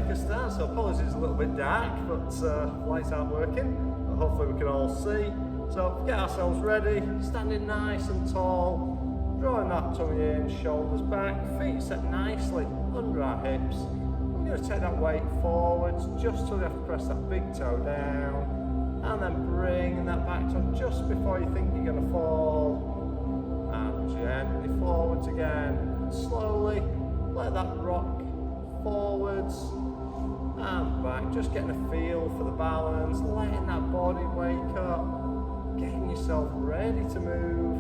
make a start. So apologies, it's a little bit dark, but lights aren't working. But hopefully we can all see. So get ourselves ready, standing nice and tall, drawing that tummy in, shoulders back, feet set nicely under our hips. We're going to take that weight forwards just till we have to press that big toe down, and then bring that back to just before you think you're going to fall, and gently forwards again, and slowly let that rock forwards and back, just getting a feel for the balance, letting that body wake up, getting yourself ready to move.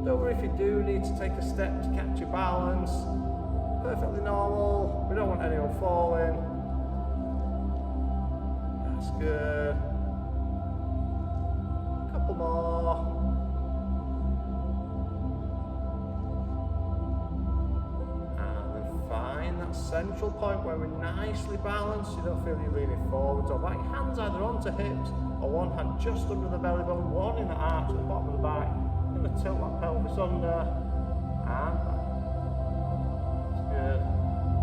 Don't worry if you do need to take a step to catch your balance, perfectly normal, we don't want anyone falling. That's good. A couple more. Central point where we're nicely balanced, you don't feel you're leaning forwards or back. Hands either onto hips or one hand just under the belly button, one in the arch at the bottom of the back. You're going to tilt that pelvis under and back. That's good.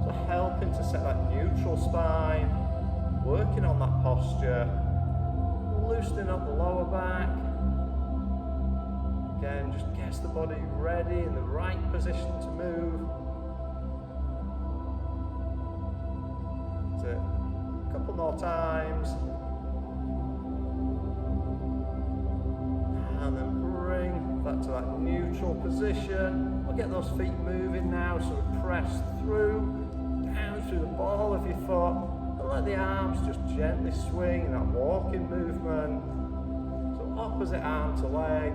So helping to set that neutral spine, working on that posture, loosening up the lower back. Again, just gets the body ready in the right position to move. A couple more times, and then bring that to that neutral position. We'll get those feet moving now, so we press through, down through the ball of your foot, and let the arms just gently swing in that walking movement. So opposite arm to leg.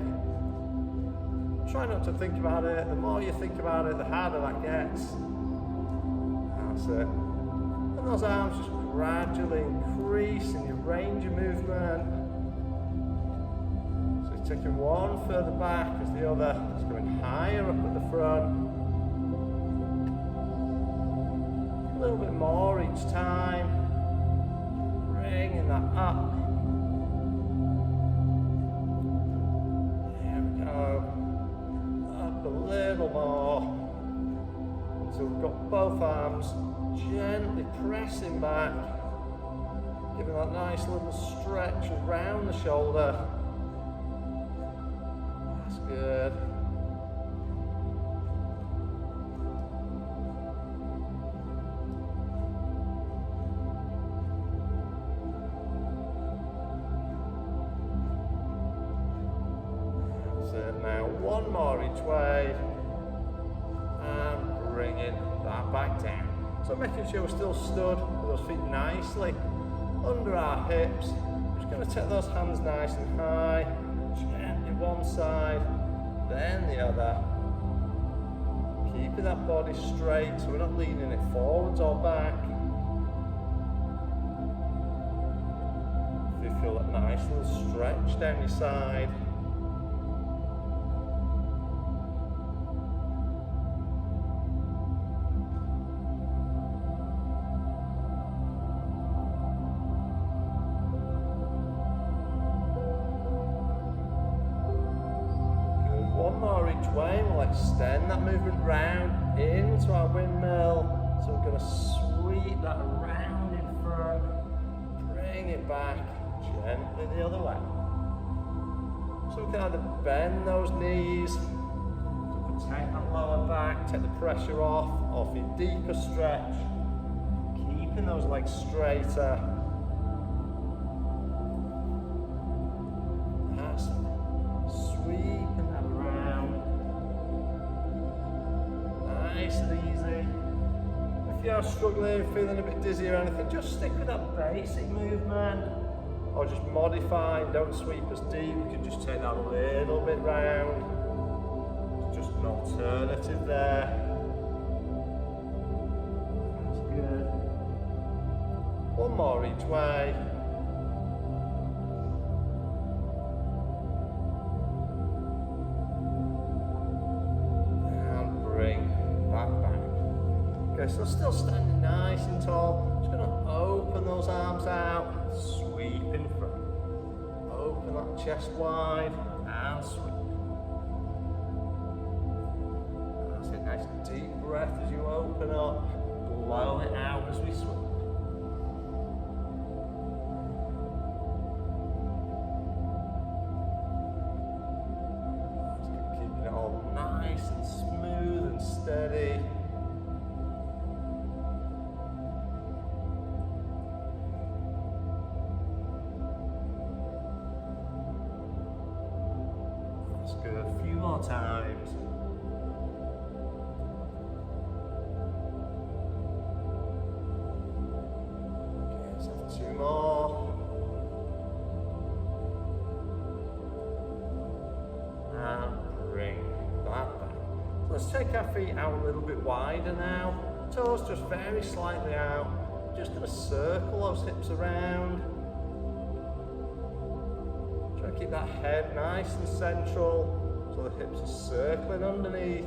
Try not to think about it. The more you think about it, the harder that gets. That's it. And those arms just gradually increase in your range of movement. So you're taking one further back as the other is going higher up at the front. A little bit more each time. Bringing that up. There we go. Up a little more. Until we've got both arms gently pressing back, giving that nice little stretch around the shoulder. That's good. That's it. Now one more each way, and bringing that back down. So making sure we're still stood with those feet nicely under our hips. Just going to take those hands nice and high, gently one side, then the other. Keeping that body straight so we're not leaning it forwards or back. If you feel that nice little stretch down your side. Way, we'll extend that movement round into our windmill. So we're going to sweep that around in front, bring it back gently the other way. So we can either bend those knees to protect that lower back, take the pressure off, or for your deeper stretch, keeping those legs straighter. That's sweeping that around. Nice and easy. If you are struggling, feeling a bit dizzy or anything, just stick with that basic movement, or just modify. Don't sweep as deep. You can just take that a little bit round. It's just an alternative there. That's good. One more each way. Okay, so still standing nice and tall. Just going to open those arms out, sweep in front. Open that chest wide and sweep. That's it, nice deep breath as you open up. blow it out as we swing. Keeping it all nice and smooth and steady. That's good. A few more times. Two more. And bring that back. So let's take our feet out a little bit wider now. Toes just very slightly out. Just going to circle those hips around. Try to keep that head nice and central so the hips are circling underneath.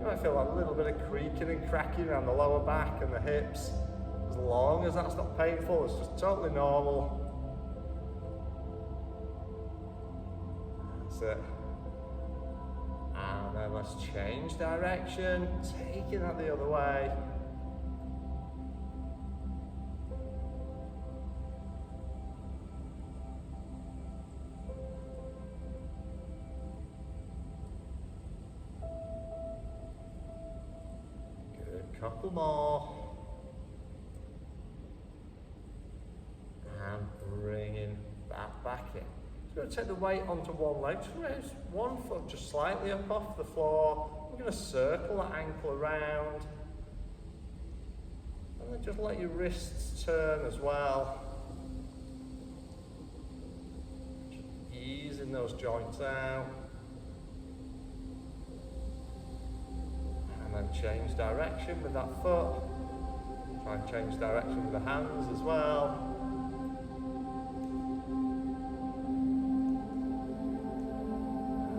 I feel like a little bit of creaking and cracking around the lower back and the hips. As long as that's not painful, it's just totally normal. That's it. And then let's change direction, taking that the other way. Couple more. And bringing that back in. So we're going to take the weight onto one leg. Just raise one foot just slightly up off the floor. We're going to circle that ankle around. And then just let your wrists turn as well. Just easing those joints out. And then change direction with that foot. Try and change direction with the hands as well.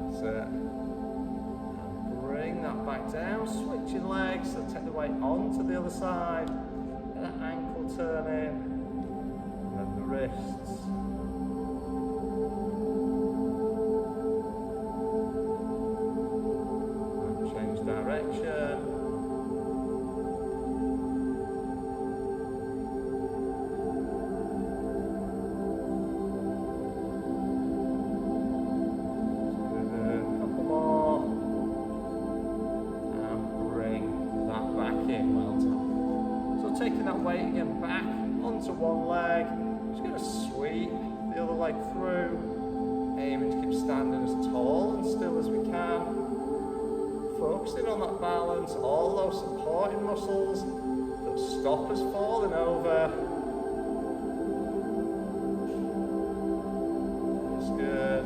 That's it. And bring that back down, switching legs, so take the weight onto the other side. Get that ankle turning. And then the wrists. Direction. Couple more. And bring that back in. Well done. So taking that weight again back onto one leg. Just going to sweep the other leg through. Aiming to keep standing as tall and still as we can. Focusing on that balance, all those supporting muscles that stop us falling over. That's good.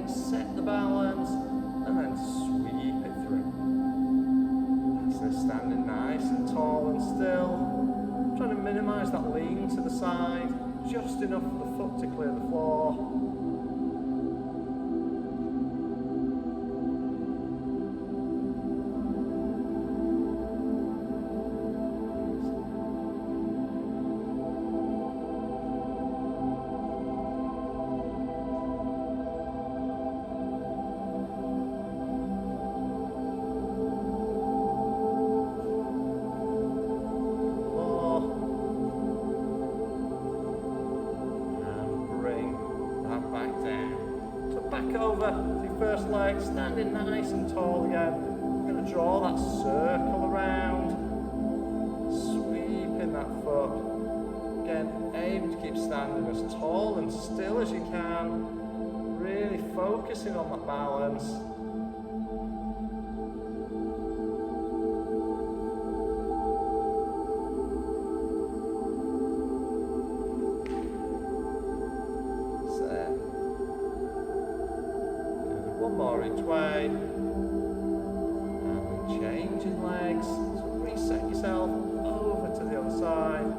Set the balance and then sweep it through. So standing nice and tall and still. Trying to minimise that lean to the side, just enough for the foot to clear the floor. Over to your first leg, standing nice and tall again. We're going to draw that circle around, sweeping that foot. Again, aim to keep standing as tall and still as you can, really focusing on that balance. more each way. And then changing legs. So reset yourself over to the other side.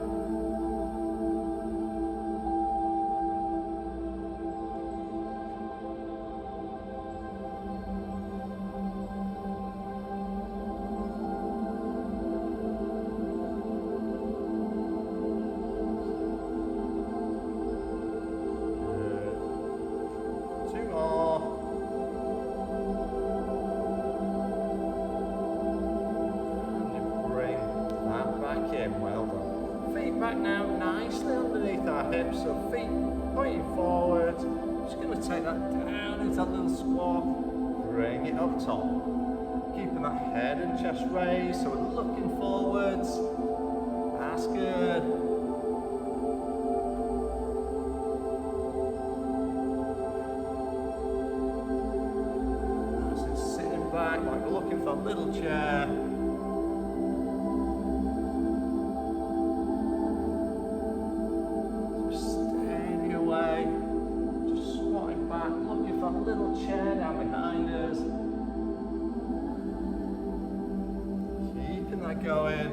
Well done. Feet back now, nicely underneath our hips, so feet pointing forward. Just going to take that down into that little squat. Bring it up top. Keeping that head and chest raised, so we're looking forwards. That's good. That's it, sitting back like we're looking for a little chair. Little chair down behind us. Keeping that going.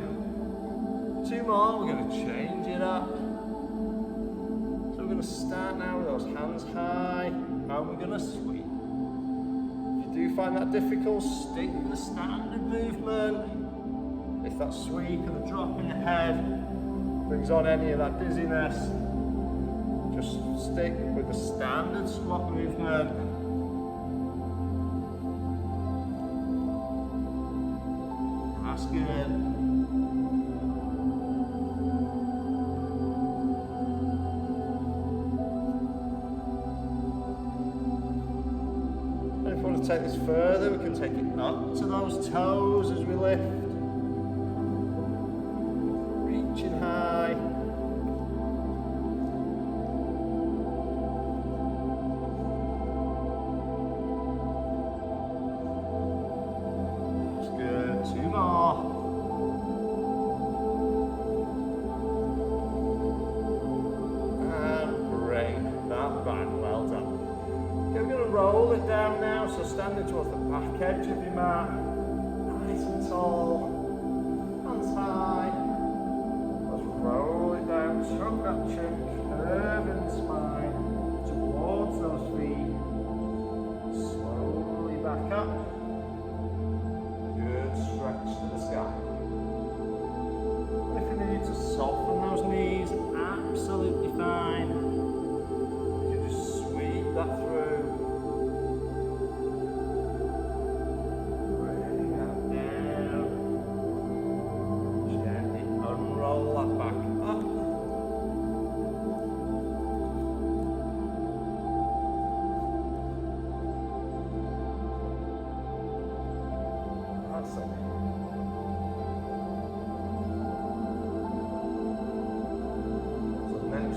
2 more, we're going to change it up. So we're going to start now with those hands high and we're going to sweep. If you do find that difficult, stick with the standard movement. If that sweep and the drop in the head brings on any of that dizziness, just stick with the standard squat movement. That's good. And if we want to take this further, we can take it up to those toes as we lift. Reaching high. Roll it down now, so standing towards the back edge of your mat, nice and tall, hands high. Let's roll it down, tuck that chin, curve in the spine, towards those feet, slowly back up, good stretch to the sky. If you need to soften those knees, absolutely fine. You can just sweep that through.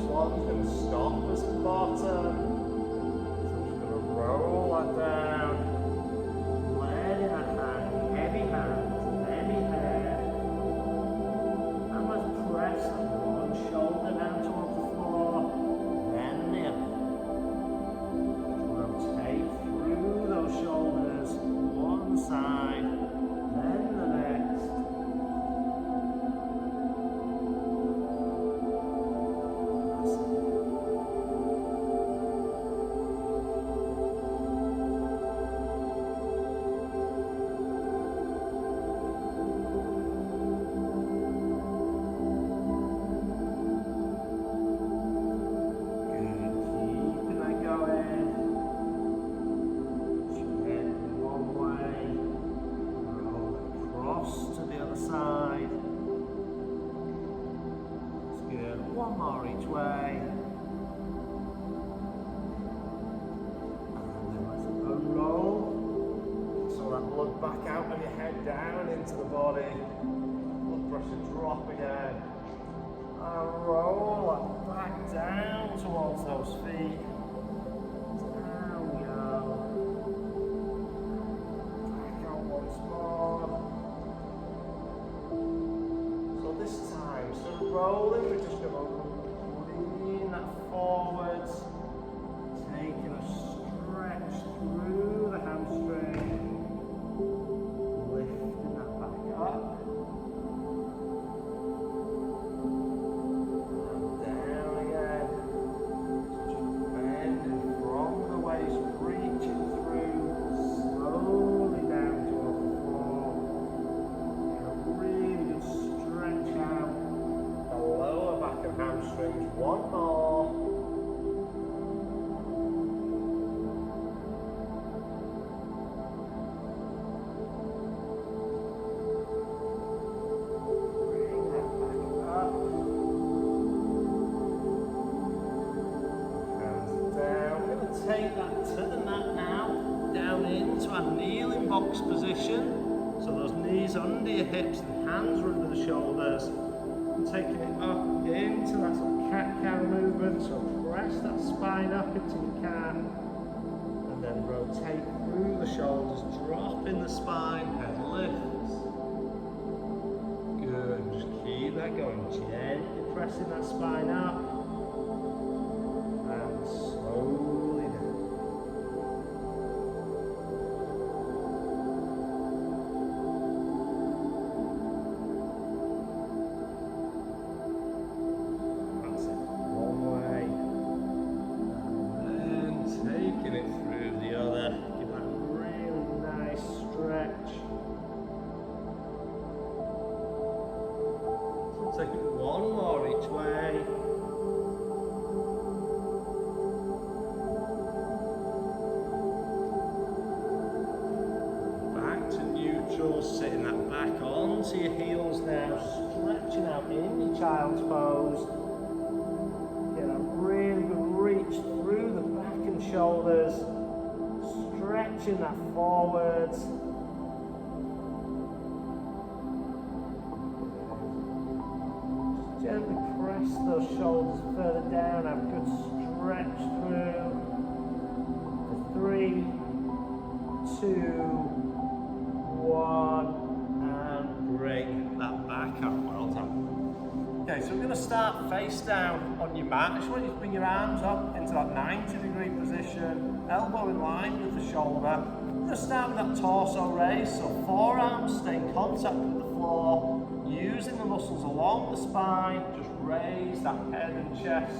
One's going to stop us at the bottom. So I'm just going to roll that down. Letting that hand, heavy hands, heavy head. And let's press one shoulder down towards the floor, then the other. Rotate through those shoulders, one side, then the next. One more each way. And then let's unroll. So that blood back out of your head, down into the body. Blood pressure drop again. And roll that back down towards those feet. Down we go. Back out once more. So this time, instead of rolling, we're just going to lean that forwards, taking a stretch stretch through the hamstring, lifting that back up. And down again. So just bending from the waist, reaching through, slowly down towards the floor. And a really good stretch out the lower back and hamstrings. One more. Take that to the mat now, down into our kneeling box position. So those knees under your hips and hands are under the shoulders. And taking it up into that sort of cat-cow movement. So press that spine up into your cat. And then rotate through the shoulders, drop in the spine, head lifts. Good, just keep that going. Gently pressing that spine up. And slowly down. That's it. One way. And then taking it through the other. Give that a really nice stretch. So take it one more each way. Sitting that back onto your heels now, stretching out in your child's pose. Get a really good reach through the back and shoulders, stretching that forwards. Just gently press those shoulders further down, have a good stretch through. 3, 2, 1, and bring that back up. Well done. Okay, so we're going to start face down on your mat. I just want you to bring your arms up into that 90-degree position, elbow in line with the shoulder. We're going to start with that torso raise, so forearms stay in contact with the floor, using the muscles along the spine, just raise that head and chest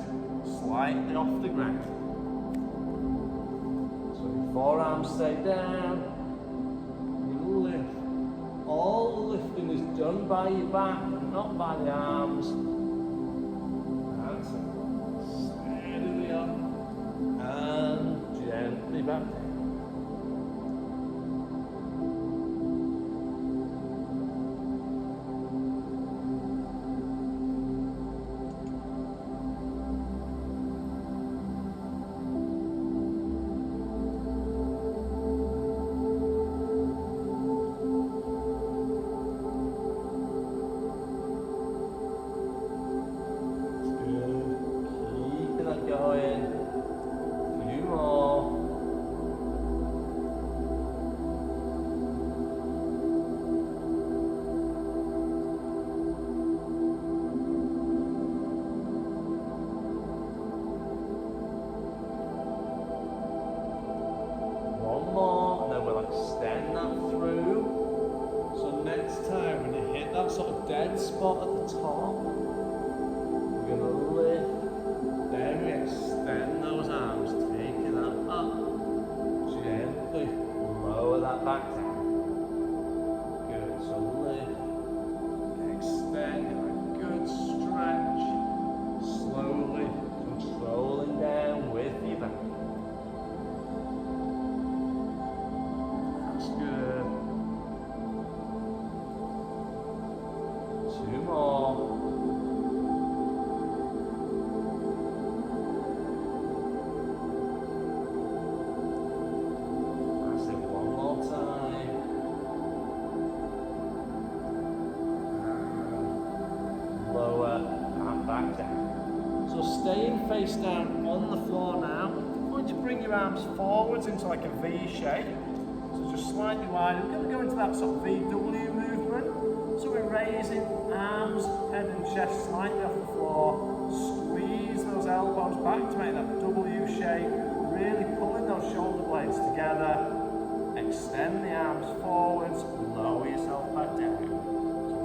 slightly off the ground. So your forearms stay down. Lift. All the lifting is done by your back, not by the arms. That's it. Steadily up and gently back down. Extend that through. So next time when you hit that sort of dead spot at the top, we're going to lift, then we extend those arms, taking that up, gently lower that back down. Good, so lift, extend, a good stretch, slowly controlling down with your back. Good. 2 more. That's it. 1 more time. And lower and back down. So staying face down on the floor now. I'm going to bring your arms forwards into like a V shape. So just slightly wider. We're going to go into that sort of VW movement. So we're raising arms, head and chest slightly off the floor. Squeeze those elbows back to make that W shape. Really pulling those those shoulder blades together. Extend the arms forwards, lower yourself back down. So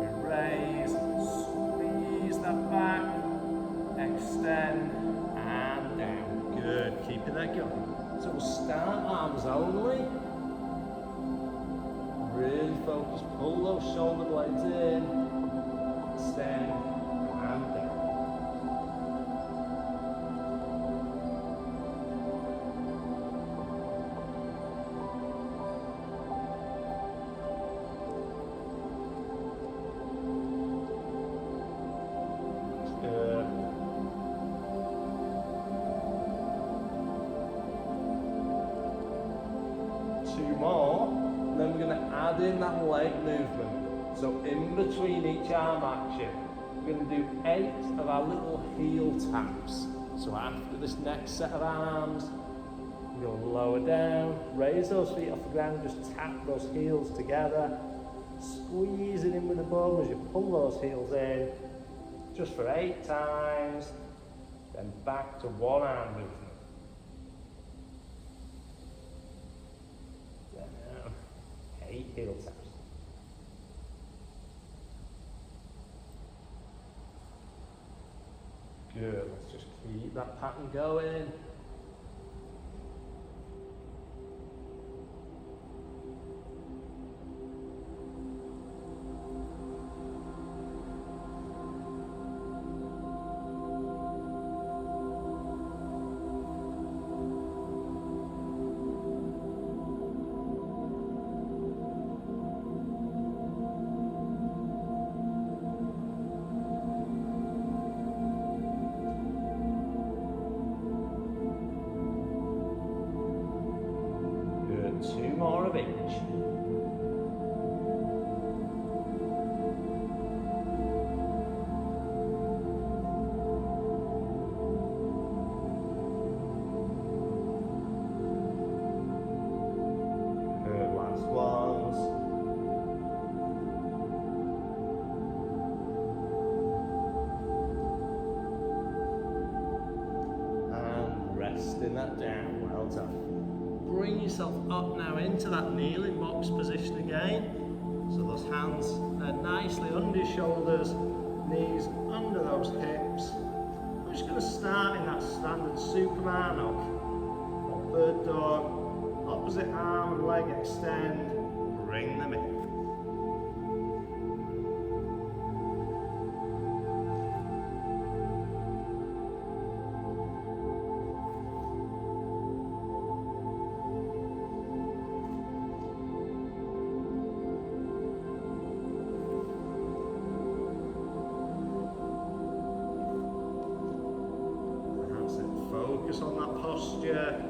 we raise, squeeze that back, extend, and down. Good, keeping that going. So we'll start arms only. Really focus, pull those shoulder blades in, extend, and down. Good. Two more, and then we're going to add in that leg movement. So in between each arm action, we're going to do 8 of our little heel taps. So after this next set of arms, we're going to lower down, raise those feet off the ground, just tap those heels together, squeeze it in with the bum as you pull those heels in, just for 8 times, then back to one arm movement. Down, 8 heel taps. Good, let's just keep that pattern going. Two more of each. Good, last ones. And resting that down, well done. Bring yourself up now into that kneeling box position again. So those hands are nicely under your shoulders, knees under those hips. We're just going to start in that standard Superman or bird dog. Opposite arm and leg extend, bring them in. Focus on that posture,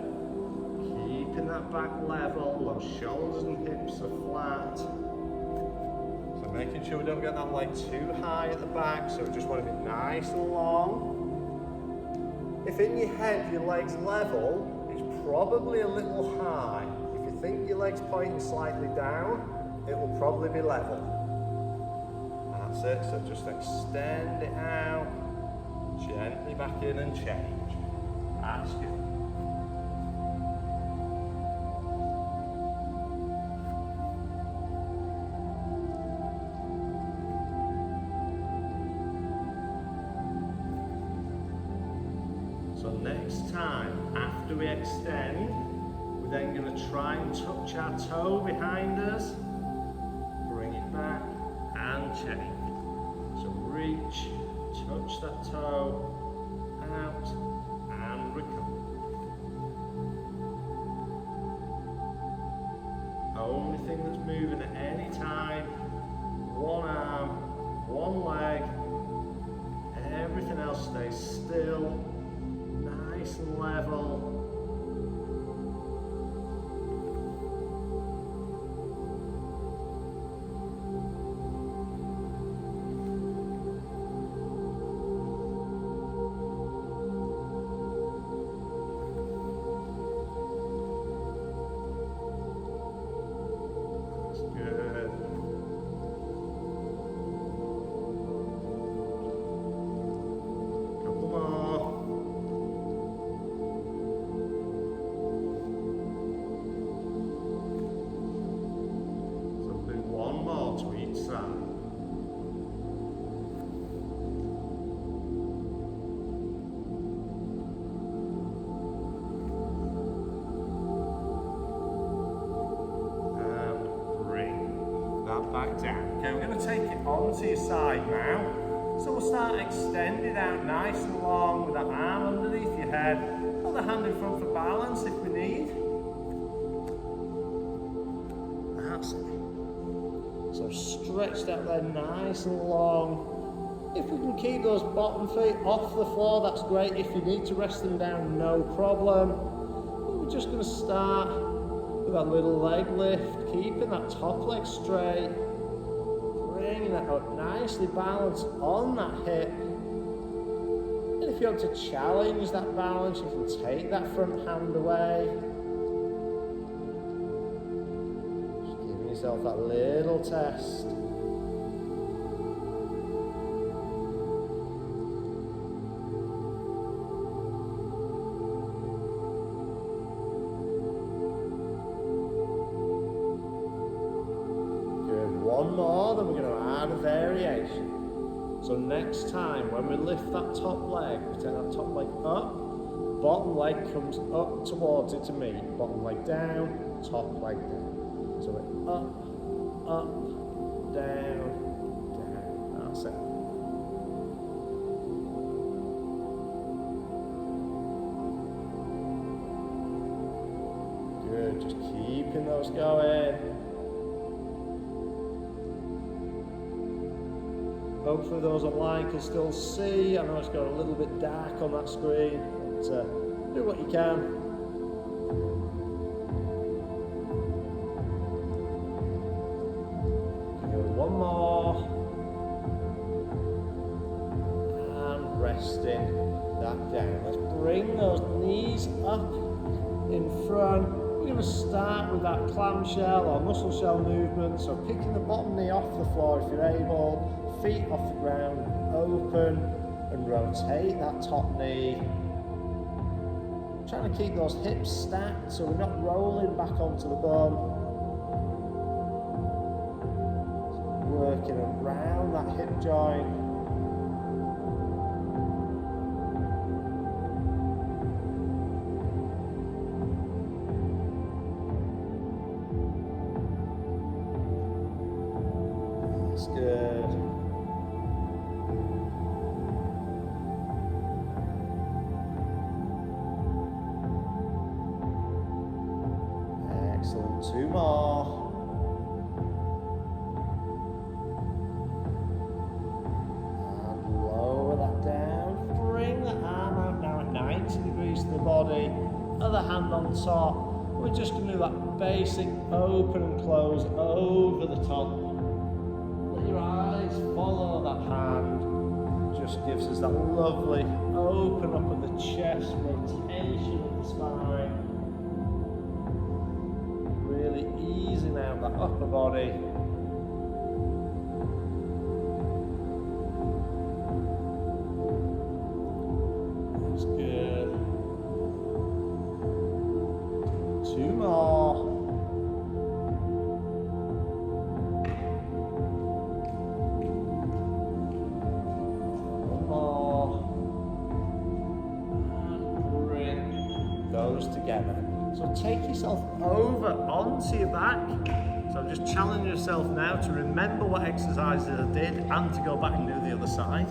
keeping that back level, those shoulders and hips are flat. So making sure we don't get that leg too high at the back, so we just want to be nice and long. If in your head your leg's level, it's probably a little high. If you think your leg's pointing slightly down, it will probably be level. That's it, so just extend it out, gently back in and change. That's good. So next time, after we extend, we're then going to try and touch our toe behind us, bring it back and change. So reach, touch that toe, out, recover. Only thing that's moving at any time, one arm, one leg, everything else stays still, nice and level. onto your side now. So we'll start extending out nice and long with that arm underneath your head. Other hand in front for balance if we need. That's it. So stretched out there nice and long. If we can keep those bottom feet off the floor, that's great. If you need to rest them down, no problem. But we're just going to start with that little leg lift, keeping that top leg straight, bringing that up nicely balanced on that hip. And if you want to challenge that balance, you can take that front hand away. Just giving yourself that little test. One more, then we're going to add a variation. So next time when we lift that top leg, we take that top leg up, bottom leg comes up towards it to meet, bottom leg down, top leg down. So we're up, down, down. That's it. Good, just keeping those going. Hopefully those online can still see. I know it's got a little bit dark on that screen, but do what you can. Good, one more. And resting that down. Let's bring those knees up in front. We're going to start with that clamshell or muscle shell movement. So picking the bottom knee off the floor if you're able. Feet off the ground, open and rotate that top knee. Trying to keep those hips stacked so we're not rolling back onto the bum. Working around that hip joint. That's good. Excellent, two more. And lower that down. Bring the arm out now at 90 degrees to the body. Other hand on top. We're just going to do that basic open and close over the top. Let your eyes follow that hand. Just gives us that lovely open up of the chest, rotation of the spine. Really easing out that upper body. That's good. Two more. One more. And bring those together. So take yourself over onto your back. So just challenge yourself now to remember what exercises I did and to go back and do the other side.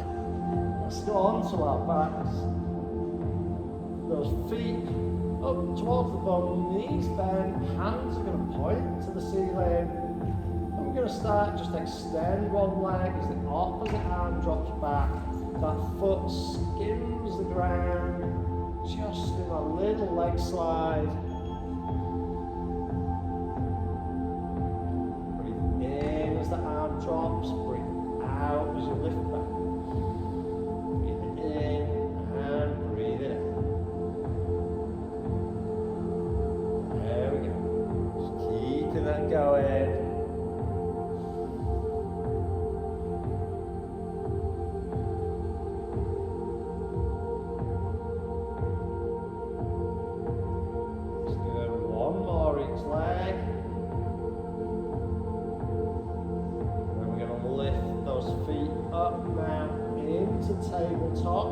Let's go onto our backs. Those feet up towards the bum, knees bent, hands are going to point to the ceiling. And we're going to start, just extend one leg as the opposite arm drops back. That foot skims the ground. Just do a little leg slide. The arm drops, breathe out as you lift back. Breathe it in and breathe it out. There we go. Just keeping that going. Just do one more each leg. Feet up now into tabletop.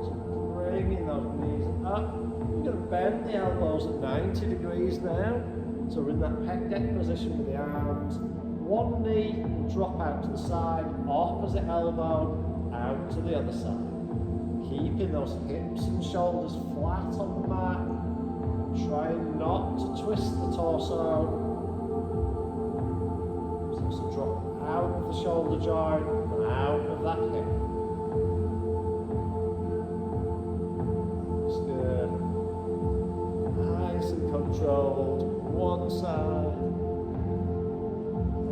So bringing those knees up. We're going to bend the elbows at 90 degrees now. So we're in that pec deck position with the arms. one knee will drop out to the side, opposite elbow out to the other side. Keeping those hips and shoulders flat on the mat. Trying not to twist the torso. So drop out of the shoulder joint and out of that hip. That's good. Nice and controlled. One side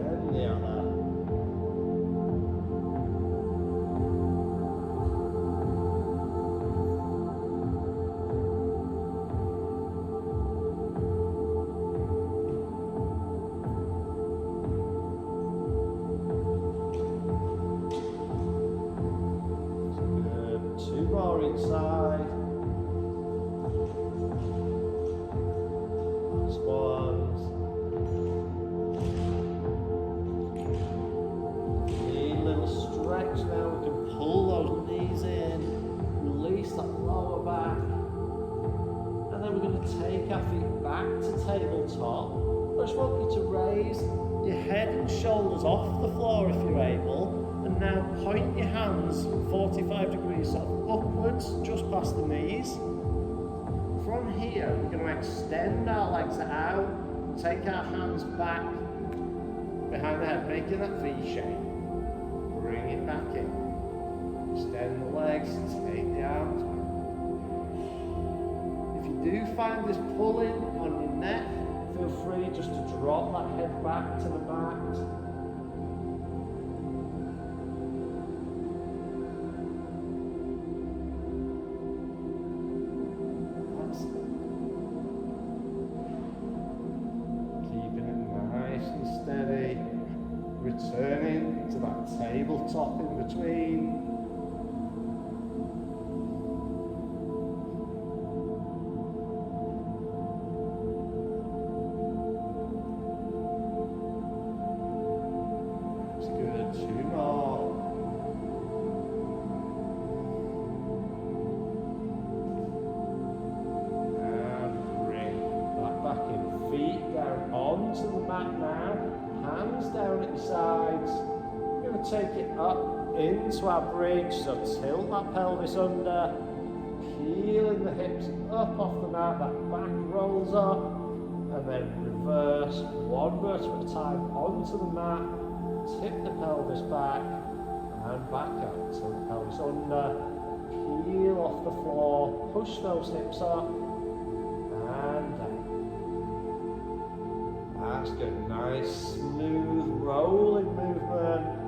and the other. Inside. Last ones. Need a little stretch now. We can pull those knees in, release that lower back, and then we're going to take our feet back to tabletop. I just want you to raise your head and shoulders off the floor if you're able. And now point your hands 45 degrees upwards, just past the knees. From here, we're going to extend our legs out, take our hands back behind the head, making that V shape. Bring it back in. Extend the legs, take the arms back. If you do find this pulling on your neck, feel free just to drop that head back to the mat. Steady, returning to that tabletop in between. That's good, 2 more. And bring that back in, feet down onto the mat now. Hands down at your sides. We're going to take it up into our bridge, so tilt that pelvis under, peeling the hips up off the mat, that back rolls up, and then reverse, one vertebra at a time onto the mat, tip the pelvis back, and back up, tilt the pelvis under, peel off the floor, push those hips up, and down. That's good, nice, smooth, rolling movement.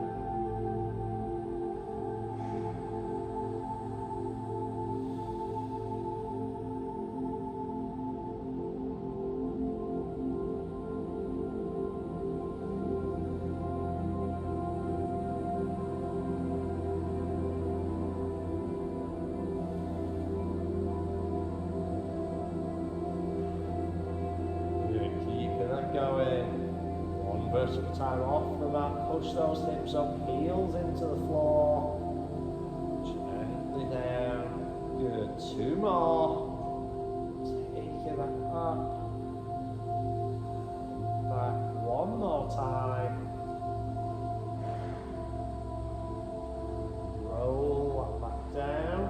Going, one vertebra at a time off the mat, push those hips up, heels into the floor, gently down, good, 2 more, taking that up, back 1 more time, roll that back down,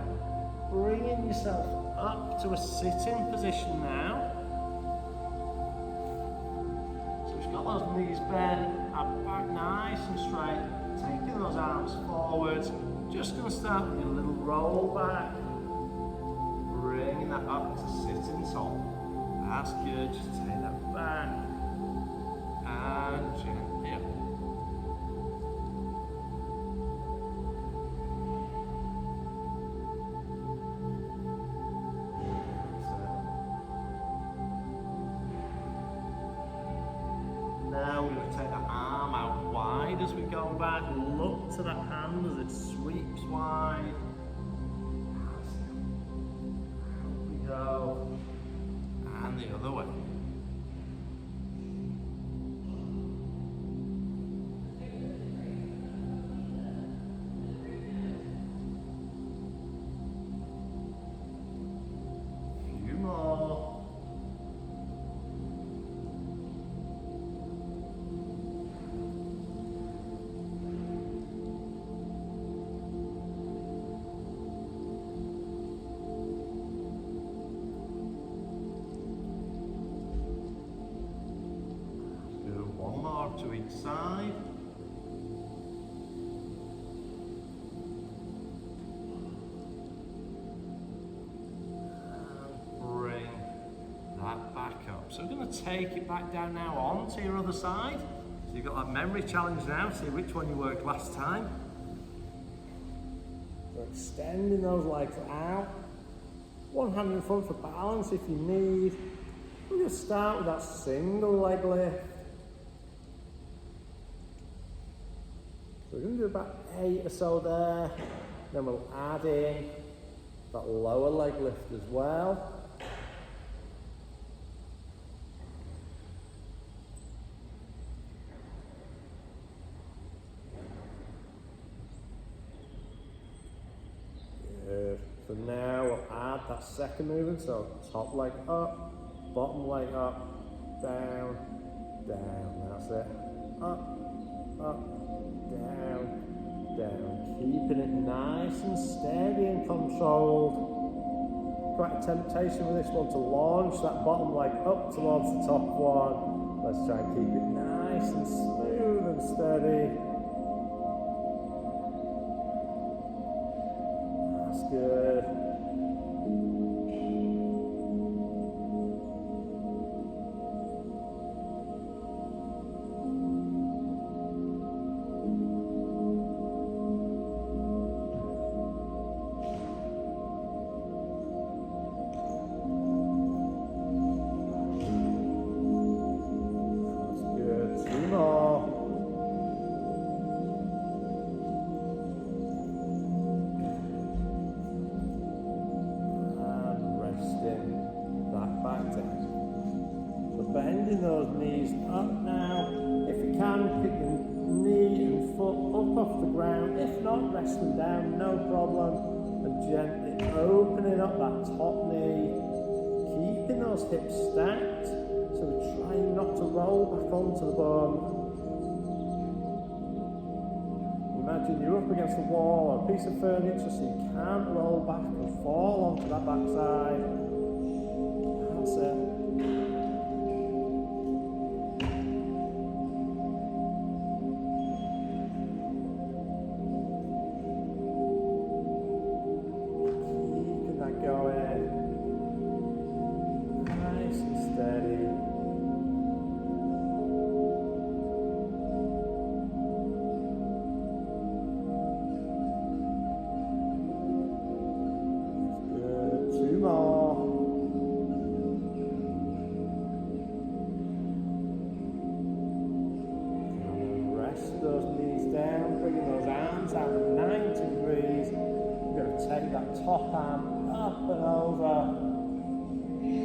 bringing yourself up to a sitting position now. Got those knees bent, our back nice and straight, taking those arms forwards, just going to start with a little roll back, bringing that up to sitting tall. That's good, just take that back, and gently up. Now we're going to take the arm out wide as we go back. Look to that hand as it sweeps wide. Out we go. And the other way. Few more. to each side. And bring that back up. So we're going to take it back down now onto your other side. So you've got that memory challenge now, see which one you worked last time. So extending those legs out. One hand in front for balance if you need. We're going to start with that single leg lift. So we're going to do about 8 or so there. Then we'll add in that lower leg lift as well. Good. So now we'll add that second movement. So top leg up, bottom leg up, down, down. That's it. Up, up, down, down. Keeping it nice and steady and controlled. Quite a temptation with this one to launch that bottom leg up towards the top one. Let's try and keep it nice and smooth and steady. That's good. Bending those knees up now. If you can, pick your knee and foot up off the ground. If not, rest them down, no problem. And gently opening up that top knee. Keeping those hips stacked. So we're trying not to roll back onto the bum. Imagine you're up against the wall or a piece of furniture so you can't roll back and fall onto that backside. That's it. Those knees down, bringing those arms out at 90 degrees. We're going to take that top arm up and over.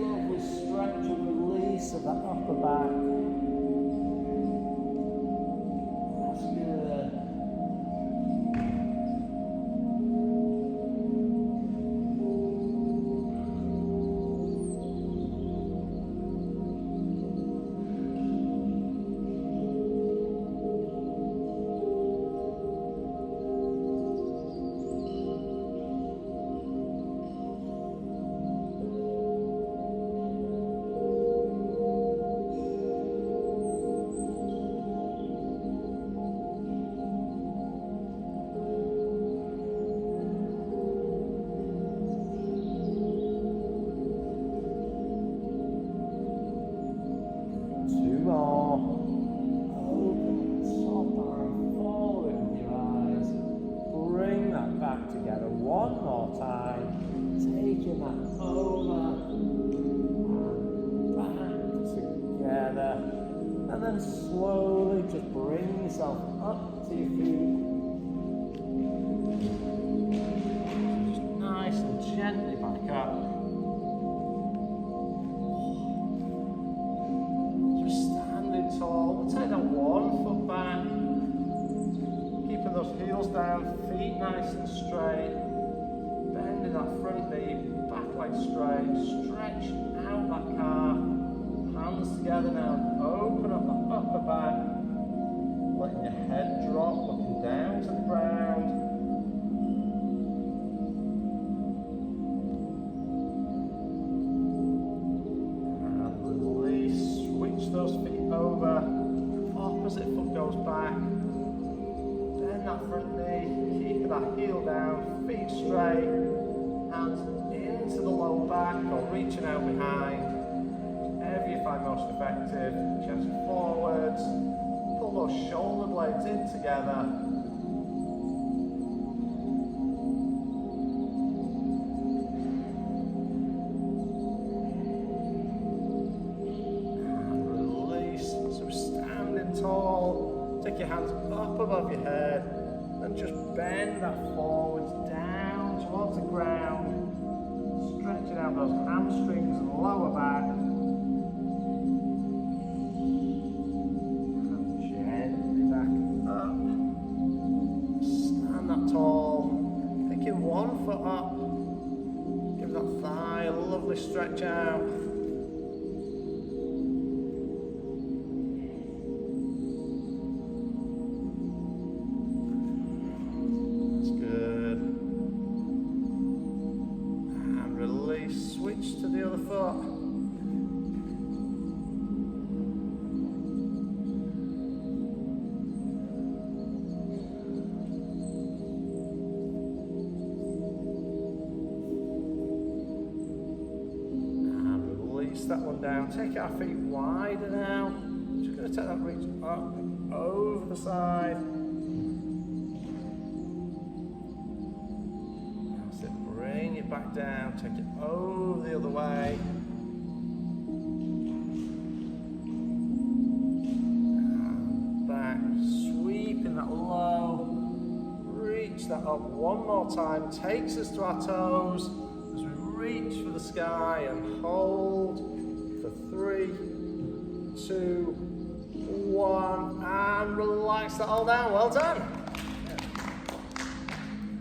Lovely stretch and release of that upper back. That's good. Together one more time, taking that over and back together, and then slowly just bring yourself up to your feet. Just nice and gently back up. Just standing tall. We'll take that one foot back. Keeping those heels down, feet nice and straight, bending that front knee, back leg straight, stretch out that calf, hands together now, open up that upper back, letting your head drop, looking down to the ground. And release, switch those feet over, opposite foot way, hands into the lower back or reaching out behind. Whatever you find most effective. Chest forwards, pull those shoulder blades in together. Tall, take your hands up above your head and just bend that forwards down towards the ground, stretching out those hamstrings and lower back. And gently back up. Stand that tall, picking one foot up, give that thigh a lovely stretch out. Switch to the other foot. And release that one down. Take our feet wider now. Just going to take that reach up over the side. Bring it back down, take it over the other way. And back, sweeping that low. Reach that up one more time, takes us to our toes as we reach for the sky and hold for 3, 2, 1, and relax that all down. Well done.